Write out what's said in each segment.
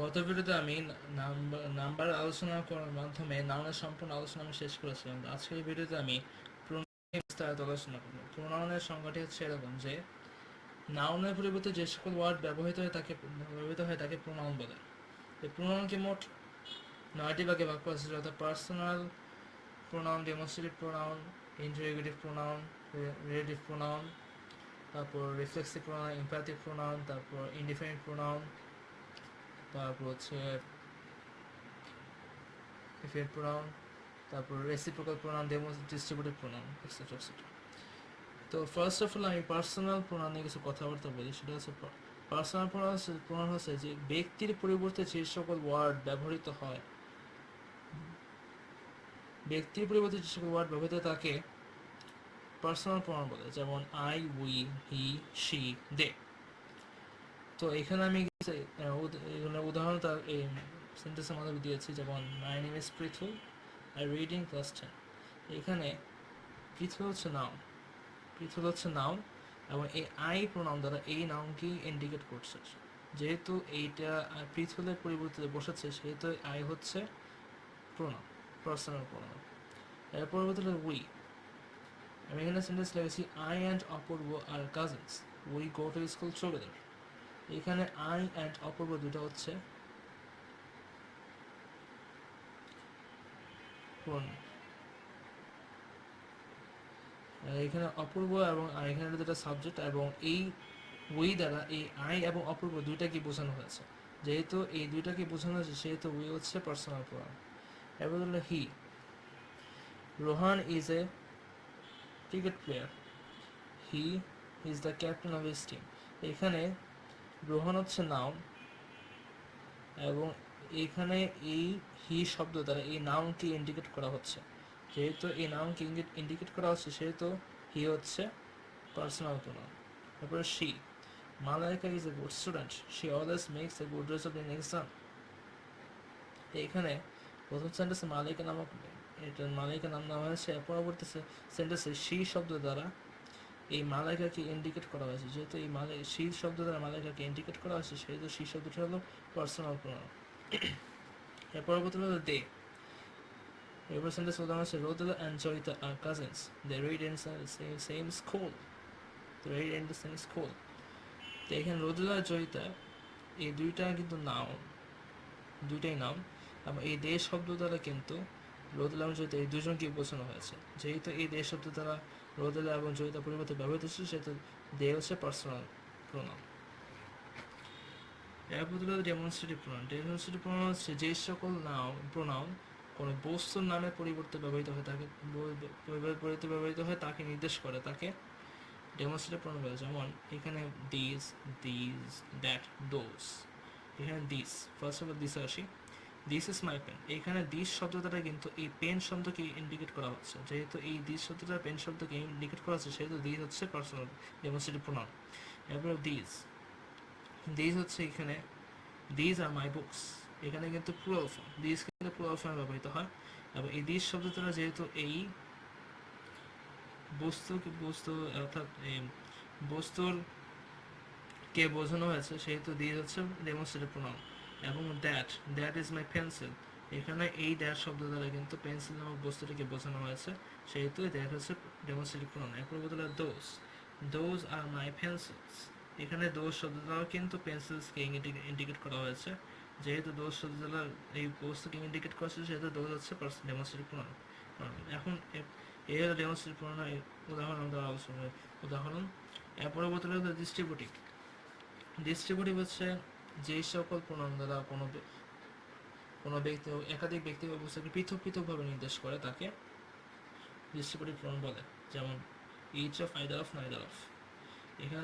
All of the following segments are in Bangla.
গত ভিডিওতে আমি নাম্বার আলোচনা করার মাধ্যমে নাউনের সম্পূর্ণ আলোচনা আমি শেষ করেছিলাম। আজকের ভিডিওতে আমি প্রোনাউনের বিস্তারিত আলোচনা করব। প্রোনাউনের সংজ্ঞাটি হচ্ছে এরকম যে নাউনের পরিবর্তে যে সকল ওয়ার্ড ব্যবহৃত হয় তাকে প্রোনাউন বলে। এই প্রোনাউনকে মোট 9টি ভাগে ভাগ করা হয়েছে, যথা personal pronoun, demonstrative pronoun, interrogative pronoun, relative pronoun, তারপর রিফ্লেক্সিভ প্রোনাউন, ইম্পারেটিভ প্রোনাউন, তারপর ইনডিফিনিট প্রোনাউন, তারপর হচ্ছে ডিফিনিট প্রোনাউন, তারপর reciprocal pronoun, distributive pronoun, etcetera etcetera. তো ফার্স্ট অফ অল আমি পার্সোনাল প্রোনাউন নিয়ে কিছু কথাবার্তা বলি। সেটা হচ্ছে পার্সোনাল প্রোনাউন হচ্ছে যে ব্যক্তির পরিবর্তে যে সকল ওয়ার্ড ব্যবহৃত হয়, ব্যক্তির পরিবর্তে যে সকল ওয়ার্ড ব্যবহৃত তাকে পার্সোনাল প্রোনাউন বলে, যেমন আই, উই, হি, শি, দে। তো এখানে আমি উদাহরণ তার এই সেন্টেন্সের মাধ্যমে দিয়েছি, যেমন my name is Prithul, I reading class 10। এখানে পৃথুল হচ্ছে নাউন, পৃথুল হচ্ছে নাউন এবং এই আই প্রোনাউন দ্বারা এই নাউনকেই ইন্ডিকেট করছে। যেহেতু এইটা পৃথুলের পরিবর্তে বসেছে, সেহেতু আই হচ্ছে প্রোনাউন, পার্সোনাল প্রোনাউন। এর পরবর্তীতে উই। আমি এখানে সেন্টেন্স লিখেছি I and Apurba are cousins, we go to school together. এখানে আই অ্যান্ড অপূর্ব দুটো হচ্ছে প্রোনাউন। এখানে অপূর্ব এবং এখানে যেটা সাবজেক্ট, এবং এই উই দ্বারা এই আই এবং অপূর্ব দুইটাকে বোঝানো হয়েছে। যেহেতু এই দুইটাকে বোঝানো হয়েছে, সেহেতু উই হচ্ছে পার্সোনাল প্রোনাউন। এরপর হলো he. Rohan is a cricket player, he is the captain of his team. এখানে রোহান হচ্ছে নাউন এবং এখানে এই হি শব্দ দ্বারা এই নাউনকে ইন্ডিকেট করা হচ্ছে। যেহেতু এই নাউনকে ইন্ডিকেট করা হচ্ছে, সেহেতু হি হচ্ছে পার্সোনাল প্রোনাউন। তারপরে she. Malaika is a good student, she always makes a good result in exam. এখানে প্রথম সেন্টেন্সে মালাইকা নামক মালাইকা নাম নেওয়া হয়েছে, পরবর্তী সেন্টেন্সে শি শব্দ দ্বারা এই মালাইকাকে ইন্ডিকেট করা হয়েছে। যেহেতু এই শি শব্দ দ্বারা মালাইকাকে ইন্ডিকেট করা হয়েছে, সেহেতু শি শব্দটি হলো পার্সোনাল প্রোনাউন। এর পরবর্তী হলো দে। এরপর সেন্টেন্স উদাহরণ হচ্ছে Rodela and Joyita are cousins, they read in same school, they read in the same school. তো এখানে রোদেলা আর জয়িতা এই দুইটা কিন্তু নাউন, দুইটাই নাউন, এবং এই দে শব্দ দ্বারা কিন্তু রোদেলা এবং জয়িতা এই দুজনকে বোঝানো হয়েছে। যেহেতু এই দে শব্দ দ্বারা রোদেলা এবং জয়িতা পরিবর্তে ব্যবহৃত হচ্ছে, সেহেতু দে হচ্ছে পার্সোনাল প্রোনাউন। এরপর হলো ডেমনস্ট্রেটিভ প্রোনাউন। ডেমনস্ট্রেটিভ প্রোনাউন হচ্ছে যে সকল প্রোনাউন কোনো বস্তুর নামে পরিবর্তে ব্যবহৃত হয় তাকে নির্দেশ করে, তাকে ডেমনস্ট্রেটিভ প্রোনাউন বলে। যেমন এখানে দিস, দ্যাট, দোজ। এখানে this, first of all this আসি। This is my pen. এখানে দিস শব্দ দ্বারা কিন্তু এই পেন শব্দকে ইন্ডিকেট করা হচ্ছে। যেহেতু এই দিস শব্দ দ্বারা পেন শব্দকে ইন্ডিকেট করা হচ্ছে, সেহেতু দিস হচ্ছে পার্সোনাল ডেমনস্ট্রেটিভ প্রোনাউন। এরপর দিস হচ্ছে এখানে দিস আর মাই বুকস। এখানে কিন্তু প্লুরাল ফর্ম, দিস কিন্তু প্লুরাল ফর্মে ব্যবহৃত হয়, এবং এই দিস শব্দ দ্বারা যেহেতু এই বস্তু অর্থাৎ বস্তুর কে বোঝানো হয়েছে, সেহেতু দিস হচ্ছে ডেমনস্ট্রেটিভ প্রোনাউন। এবং দ্যাট ইজ মাই পেন্সিল। এখানে এই দ্যাট শব্দ দ্বারা কিন্তু পেন্সিল নামক বস্তুটিকে বোঝানো হয়েছে, সেহেতু দ্যাট হচ্ছে ডেমনস্ট্রেটিভ প্রোনাউন। এরপর বদলে দোজ আর মাই পেন্সিলস। এখানে দোজ শব্দ দ্বারাও কিন্তু পেন্সিলসকে ইন্ডিকেট করা হয়েছে। যেহেতু দোজ শব্দ দ্বারা এই বস্তুকে ইন্ডিকেট করছে, সেহেতু দোজ হচ্ছে ডেমনস্ট্রেটিভ প্রোনাউন। এখন এই হলো ডেমনস্ট্রেটিভ প্রোনাউনের উদাহরণ আমরা আলোচনা উদাহরণ। এর পরবর্তী হলো ডিস্ট্রিবিউটিভ। ডিস্ট্রিবিউটিভ হচ্ছে যেই সকল প্রোনাউন দ্বারা কোনো ব্যক্তি একাধিক ব্যক্তি বা বস্তুকে পৃথক পৃথকভাবে নির্দেশ করে, তাকে ডিস্ট্রিবিউটিভ প্রোনাউন বলে। যেমন each of, either of, neither of. এখানে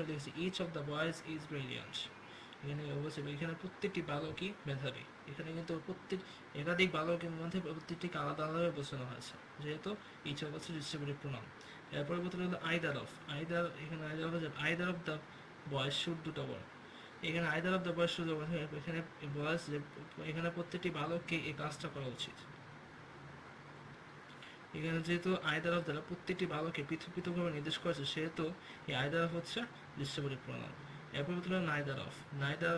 লিখেছি each of the boys is brilliant. এখানে প্রত্যেকটি বালকই মেধাবী। এখানে কিন্তু একাধিক বালকের মধ্যে প্রত্যেকটিকে আলাদা আলাদাভাবে বোঝানো হয়েছে, যেহেতু ইচ অফ হচ্ছে ডিস্ট্রিবিউটিভ প্রোনাউন। এরপরে বলতে হলো আইদার অফ। এখানে either of the boys should দুটো বয়। এখানে either of the boys should, এখানে বয়েজ, এখানে প্রত্যেকটি বালককে এই কাজটা করা উচিত। এখানে যেহেতু আইদার অফ দ্বারা প্রত্যেকটি বালককে পৃথক পৃথকভাবে নির্দেশ করেছে, সেহেতু এই আইদার অফ হচ্ছে ডিস্ট্রিবিউটিভ প্রোনাউন। এরপর হলো নাইদার অফ। নাইদার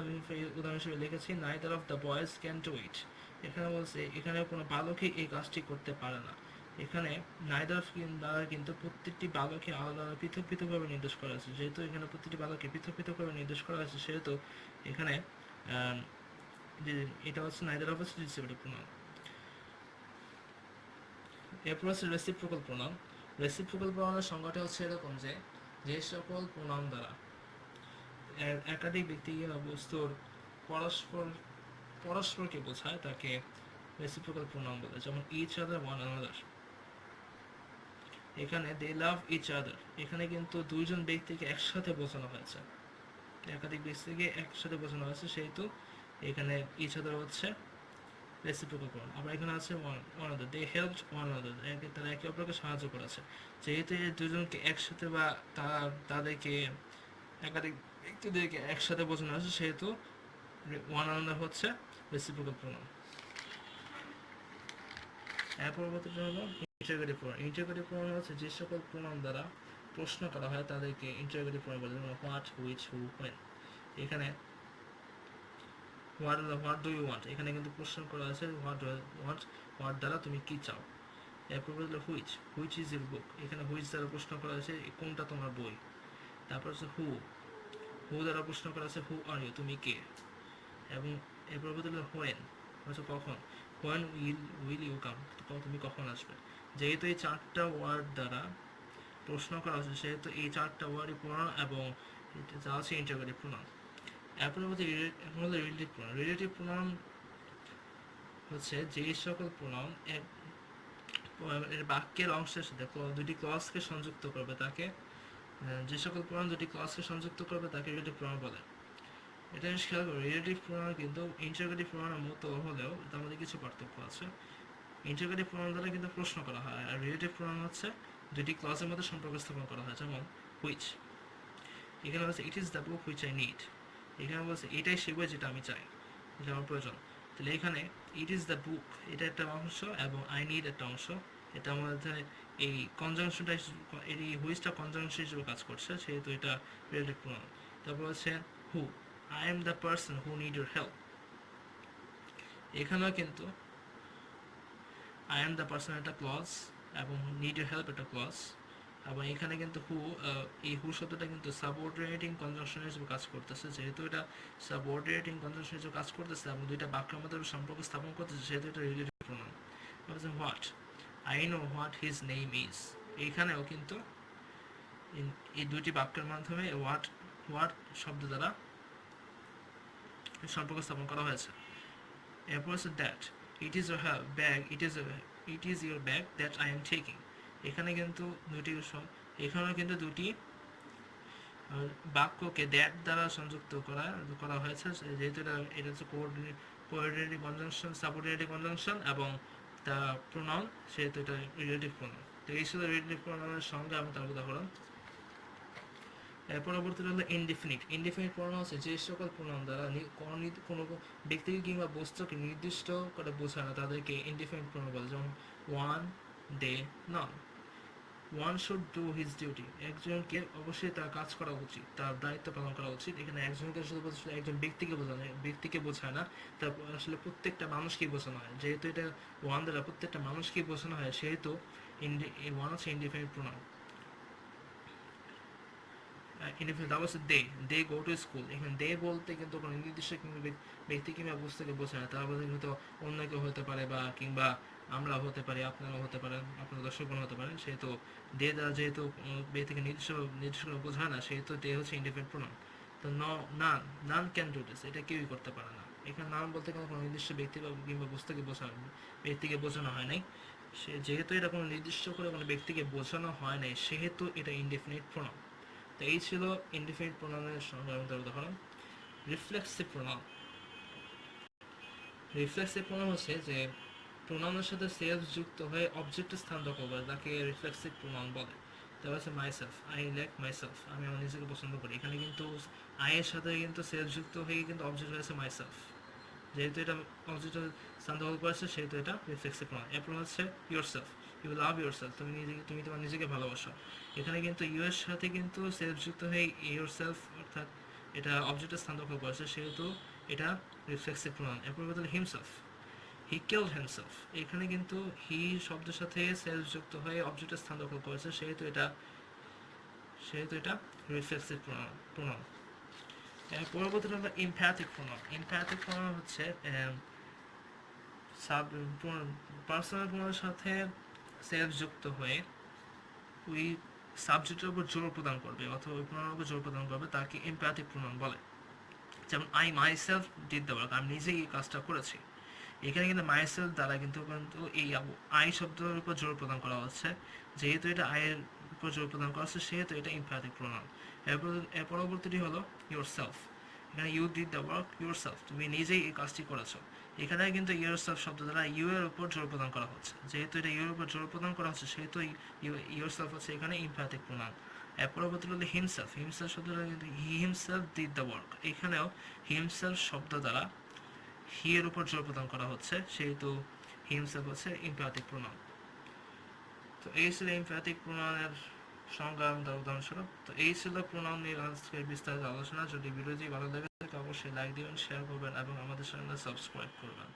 উদাহরণ হিসেবে লিখেছি neither of the boys can do it. এখানে বলছে এখানে কোনো বালকই এই কাজটি করতে পারে না। এখানে নাইদার দ্বারা কিন্তু প্রত্যেকটি বালককে আলাদা আলাদা পৃথক পৃথকভাবে নির্দেশ করা হয়েছে। যেহেতু এখানে প্রতিটি বালককে পৃথক পৃথকভাবে নির্দেশ করা হয়েছে সেহেতু এখানে যে এটা হচ্ছে নাইদার অফ হচ্ছে রিসিভেটিভ প্রোনাউন। এরপর হচ্ছে রেসিপ্রোকাল প্রোনাউন। রেসিপ্রোকাল প্রোনাউনের সংজ্ঞাটা হচ্ছে এরকম যে যে সকল প্রোনাউন দ্বারা একাধিক ব্যক্তি বা বস্তুর পরস্পর পরস্পরকে বোঝায় তাকে রেসিপ্রোকাল প্রোনাউন বলে। যেমন ইচ আদার, ওয়ান আনাদার। এখানে দে লাভ ইচ আদার, এখানে কিন্তু দুইজন ব্যক্তিকে একসাথে বোঝানো হয়েছে, একাধিক ব্যক্তিকে একসাথে বোঝানো হয়েছে সেহেতু এখানে ইচ আদার হচ্ছে রেসিপ্রোকাল প্রোনাউন। আবার এখানে আছে ওয়ান আনাদার, দে হেল্পড ওয়ান আনাদার, তারা একে অপরকে সাহায্য করেছে। যেহেতু এই দুজনকে একসাথে বা তাদেরকে একাধিক ব্যক্তিদেরকে একসাথে বোঝানো হয়েছে সেহেতু ওয়ান আনাদার হচ্ছে রেসিপ্রোকাল প্রোনাউন। এর পরবর্তীটা হলো ইন্টারোগেটিভ প্রোনাউন। ইন্টারোগেটিভ প্রোনাউন হচ্ছে যে সকল প্রোনাউন দ্বারা প্রশ্ন করা হয় তাদেরকে ইন্টারোগেটিভ প্রোনাউন বলে। যেমন হোয়াট, হুইচ, হু, হোয়েন। এখানে হোয়াট ডু ইউ ওয়ান্ট, এখানে কিন্তু প্রশ্ন করা আছে হোয়াট দ্বারা তুমি কি চাও। এরপর হলো হুইচ ইজ ইউর বুক, এখানে হুইচ দ্বারা প্রশ্ন করা আছে কোনটা তোমার বই। তারপর হচ্ছে হু দ্বারা প্রশ্ন করা আছে হু আর ইউ, তুমি কে। এবং এরপর হলো হোয়েন, হচ্ছে কখন, হোয়েন উইল ইউ কাম, তুমি কখন আসবে। যেহেতু এই চারটা ওয়ার্ড দ্বারা প্রশ্ন করা হচ্ছে সেহেতু এই চারটা ওয়ার্ডই প্রোনাউন এবং যা আছে ইন্টারোগেটিভ প্রোনাউন। এরপর হলো রিলেটিভ প্রোনাউন। রিলেটিভ প্রোনাউন হচ্ছে যেই সকল প্রোনাউন এর বাক্যের অংশের সাথে দুটি ক্লজকে সংযুক্ত করবে তাকে, যে সকল প্রোনাউন দুটি ক্লজকে সংযুক্ত করবে তাকে রিলেটিভ প্রোনাউন বলে। এটা জিনিস খেয়াল করো, রিলেটিভ প্রোনাউন কিন্তু ইন্টারোগেটিভ প্রোনাউনের মতো হলেও তার মধ্যে কিছু পার্থক্য আছে। ইন্টারোগেটিভ প্রোনাউন দ্বারা কিন্তু প্রশ্ন করা হয়, আর রিলেটিভ প্রোনাউন হচ্ছে দুটি ক্লজের মধ্যে সম্পর্ক স্থাপন করা হয়। যেমন হুইচ, এখানে বলছে it is the book which I need, এখানে বলছে এটাই সেই বই যেটা আমি চাই, যেটা আমার প্রয়োজন। তাহলে এখানে ইট ইজ দ্য বুক এটা একটা অংশ এবং আই নিড একটা অংশ। এটা আমাদের এই কনজাংশনটা, এই হুইচটা কনজাংশন হিসেবে কাজ করছে সেহেতু এটা রিলেটিভ প্রোনাউন। তারপর হচ্ছে who, I am the person who need your help, এখানেও কিন্তু আই এম দ্য পার্সন একটা ক্লজ এবং নিড ইউর হেল্প একটা ক্লজ। এবং এখানে কিন্তু এই হু শব্দটা কিন্তু সাবঅর্ডিনেটিং কনজাংশন হিসেবে কাজ করতেছে। যেহেতু এটা সাবঅর্ডিনেটিং কনজাংশন হিসেবে কাজ করতেছে এবং দুইটা বাক্যের মধ্যে সম্পর্ক স্থাপন করতেছে সেহেতু এটা relative pronoun. What, I know what his name is, এইখানেও কিন্তু এই দুইটি বাক্যের মাধ্যমে হোয়াট শব্দ দ্বারা সম্পর্ক স্থাপন করা হয়েছে। এরপর হচ্ছে that, it is your bag, it is your bag that I am taking, এখানে কিন্তু এখানেও কিন্তু দুটি বাক্যকে দ্যাট দ্বারা সংযুক্ত করা হয়েছে। যেহেতু এটা হচ্ছে কোঅর্ডিনেটিভ কনজাংশন, সাবঅর্ডিনেটিভ কনজাংশন এবং দ্য প্রোনাউন সেহেতু এটা রিলেটিভ প্রোনাউন। তো এই ছিল রিলেটিভ প্রোনাউনের সংজ্ঞা এবং তার উদাহরণ। এর পরবর্তীটা হলো ইনডিফিনিট। ইনডিফিনিট প্রোনাউন হচ্ছে যে সকল প্রোনাউন দ্বারা কোনো ব্যক্তিকে কিংবা বস্তুকে নির্দিষ্ট করে বোঝায় না তাদেরকে ইনডিফিনিট প্রোনাউন বলে। যেমন one, they, none. One should do his duty, একজনকে অবশ্যই তার কাজ করা উচিত, তার দায়িত্ব পালন করা উচিত। এখানে একজনকে শুধু একজন ব্যক্তিকে বোঝায় না, তার আসলে প্রত্যেকটা মানুষকেই বোঝানো হয়। যেহেতু এটা ওয়ান দ্বারা প্রত্যেকটা মানুষকেই বোঝানো হয় সেহেতু ওয়ান হচ্ছে indefinite pronoun. They go to school, এখানে দে বলতে কিন্তু কোনো নির্দিষ্ট ব্যক্তি কিংবা বস্তুকে বোঝায় না, তার বলতে হয়তো অন্য কেউ হতে পারে বা কিংবা আমরা হতে পারি, আপনারাও হতে পারেন, আপনার দর্শকগণ হতে পারেন। সেহেতু দে দ্বারা যেহেতু ব্যক্তিকে নির্দিষ্ট করে বোঝায় না সেহেতু দে হচ্ছে ইনডিফিনিট প্রোনাউন। তো নান ক্যান ডু দিস, এটা কেউই করতে পারে না। এখানে নান বলতে কোনো নির্দিষ্ট ব্যক্তি বা কিংবা ব্যক্তিকে বোঝানো হয় নাই। যেহেতু এটা কোনো নির্দিষ্ট করে কোনো ব্যক্তিকে বোঝানো হয় নাই সেহেতু এটা ইনডিফিনিট প্রোনাউন। তো এই ছিল ইনডিফিনিট প্রোনাউনের সংজ্ঞা এবং তার উদাহরণ। Reflexive pronoun. রিফ্লেক্সিভ প্রোনাউন হচ্ছে যে প্রোনাউনের সাথে সেলফ যুক্ত হয়ে অবজেক্টের স্থান দখল করে তাকে রিফ্লেক্সিভ প্রোনাউন বলে। তারপর হচ্ছে মাইসেলফ, আই লাইক মাইসেলফ, আমি আমার নিজেকে পছন্দ করি। এখানে কিন্তু আই এর সাথে কিন্তু সেলফ যুক্ত হয়ে কিন্তু অবজেক্ট হয়েছে মাইসেলফ। যেহেতু এটা অবজেক্টের স্থান দখল করেছে সেহেতু এটা রিফ্লেক্সিভ প্রোনাউন। এরপর হচ্ছে ইয়োরসেলফ, ইউ লাভ ইয়োরসেলফ, তুমি তোমার নিজেকে ভালোবাসো। এখানে কিন্তু ইউ এর সাথে কিন্তু সেলফ যুক্ত হয়ে ইয়োরসেলফ অর্থাৎ এটা অবজেক্টের স্থান দখল করেছে, সেহেতু এটা রিফ্লেক্সিভ প্রোনাউন। এরপর বলতে হিমসেলফ, হি কিলড হিমসেলফ, এখানে কিন্তু হি শব্দের সাথে সেলফ যুক্ত হয়ে অবজেক্টের স্থান দখল করেছে, সেহেতু এটা রিফ্লেক্সিভ প্রোনাউন। পরবর্তীটা হলো ইমপ্যাথিক প্রোনাউন। ইমপ্যাথিক প্রোনাউন হচ্ছে পার্সোনাল প্রোনাউনের সাথে সেলফ যুক্ত হয়ে ওই সাবজেক্টের উপর জোর প্রদান করবে অথবা ওই প্রোনাউনের উপর জোর প্রদান করবে, তাকে ইমপ্যাথিক প্রোনাউন বলে। যেমন I myself did the work, আমি নিজেই এই কাজটা করেছি। এখানে কিন্তু মাইসেলফ দ্বারা কিন্তু এই আই শব্দের উপর জোর প্রদান করা হচ্ছে, যেহেতু এটা আয়ের উপর জোর প্রদান করা হচ্ছে, সেহেতু এটা ইমপ্যাথিক প্রোনাউন। এর পরবর্তীটি হলো ইউর সেলফ। এখানে you did the work yourself, তুমি নিজেই এই কাজটি করেছো। এখানে কিন্তু ইউর সেলফ শব্দ দ্বারা ইউ এর উপর জোর প্রদান করা হচ্ছে, যেহেতু এটা ইউ এর উপর জোর প্রদান করা হচ্ছে, সেহেতু ইউর সেলফ হচ্ছে এখানে ইমপ্যাথিক প্রোনাউন। এর পরবর্তী হলো হিমসেলফ। হিমসেলফ শব্দ দ্বারা কিন্তু he himself did the work, এখানেও হিমসেলফ শব্দ দ্বারা হি এর উপর জোর প্রদান করা হচ্ছে, সেহেতু হিমসেলফ হচ্ছে ইমপ্যাথিক প্রোনাউন। তো এই ছিল ইমপ্যাথিক প্রোনাউনের সংজ্ঞা এবং তার উদাহরণস্বরূপ। তো এই ছিল প্রোনাউন নিয়ে আজকের বিস্তারিত আলোচনা। যদি ভিডিওটি ভালো লেগে থাকে অবশ্যই লাইক দিবেন, শেয়ার করবেন এবং আমাদের চ্যানেলে সাবস্ক্রাইব করবেন।